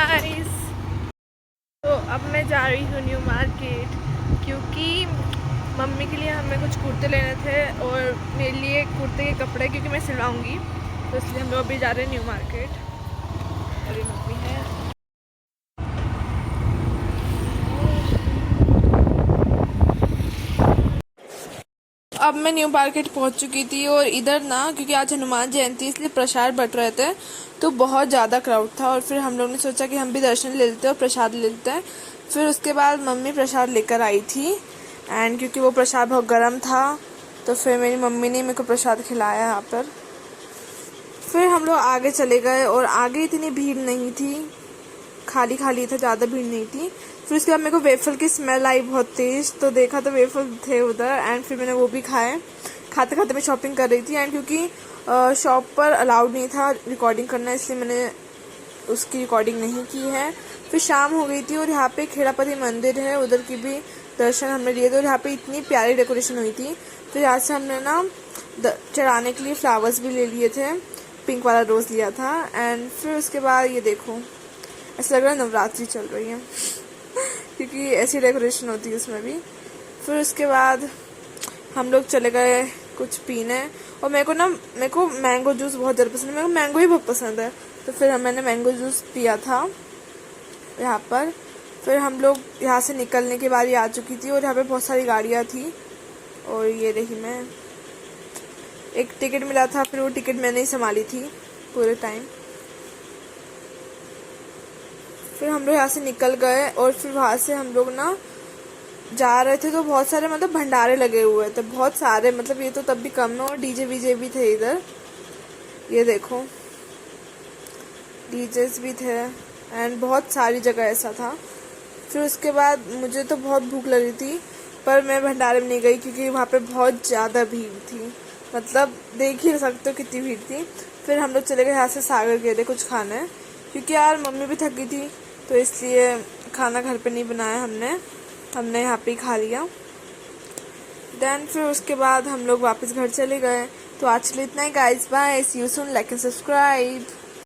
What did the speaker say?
Guys, तो अब मैं जा रही हूँ न्यू मार्केट क्योंकि मम्मी के लिए हमें कुछ कुर्ते लेने थे और मेरे लिए कुर्ते के कपड़े क्योंकि मैं सिलवाऊंगी, तो इसलिए हम लोग अभी जा रहे हैं न्यू मार्केट। और ये मम्मी है। अब मैं न्यू मार्केट पहुंच चुकी थी और इधर ना क्योंकि आज हनुमान जयंती इसलिए प्रसाद बट रहे थे, तो बहुत ज़्यादा क्राउड था। और फिर हम लोग ने सोचा कि हम भी दर्शन ले लेते हैं और प्रसाद ले लेते हैं। फिर उसके बाद मम्मी प्रसाद लेकर आई थी एंड क्योंकि वो प्रसाद बहुत गर्म था तो फिर मेरी मम्मी ने मेरे को प्रसाद खिलाया यहाँ पर। फिर हम लोग आगे चले गए और आगे इतनी भीड़ नहीं थी, खाली खाली था, ज़्यादा भीड़ नहीं थी। फिर उसके बाद मेरे को वेफल की स्मेल आई बहुत तेज़, तो देखा तो वेफल थे उधर एंड फिर मैंने वो भी खाए। खाते खाते मैं शॉपिंग कर रही थी एंड क्योंकि शॉप पर अलाउड नहीं था रिकॉर्डिंग करना, इसलिए मैंने उसकी रिकॉर्डिंग नहीं की है। फिर शाम हो गई थी और यहाँ पे खेड़ापति मंदिर है, उधर की भी दर्शन हमने लिए थे और यहाँ पे इतनी प्यारी डेकोरेशन हुई थी। फिर यहाँ से हमने ना चढ़ाने के लिए फ्लावर्स भी ले लिए थे, पिंक वाला रोज़ लिया था। एंड फिर उसके बाद ये देखो, ऐसा लग रहा है नवरात्रि चल रही है क्योंकि ऐसी डेकोरेशन होती है उसमें भी। फिर उसके बाद हम लोग चले गए कुछ पीने और मेरे को मैंगो जूस बहुत ज़्यादा पसंद है, मेरे को मैंगो ही बहुत पसंद है, तो फिर मैंने मैंगो जूस पिया था यहाँ पर। फिर हम लोग यहाँ से निकलने के बाद ही आ चुकी थी और यहाँ पे बहुत सारी गाड़ियाँ थी और ये रही मैं। एक टिकट मिला था, फिर वो टिकट मैंने ही संभाली थी पूरे टाइम। फिर हम लोग यहाँ से निकल गए और फिर वहाँ से हम लोग ना जा रहे थे तो बहुत सारे मतलब भंडारे लगे हुए थे, बहुत सारे, मतलब ये तो तब भी कम है। और डीजे वीजे भी थे इधर, ये देखो डीजेस भी थे एंड बहुत सारी जगह ऐसा था। फिर उसके बाद मुझे तो बहुत भूख लगी थी पर मैं भंडारे में नहीं गई क्योंकि वहाँ पे बहुत ज़्यादा भीड़ थी, मतलब देख ही सकते हो कितनी भीड़ थी। फिर हम लोग चले गए यहाँ से सागर गए थे कुछ खाने, क्योंकि यार मम्मी भी थकी थी तो इसलिए खाना घर पे नहीं बनाया हमने यहाँ पे ही खा लिया। देन फिर उसके बाद हम लोग वापस घर चले गए। तो आज के लिए इतना ही guys, bye, see you soon, like and subscribe.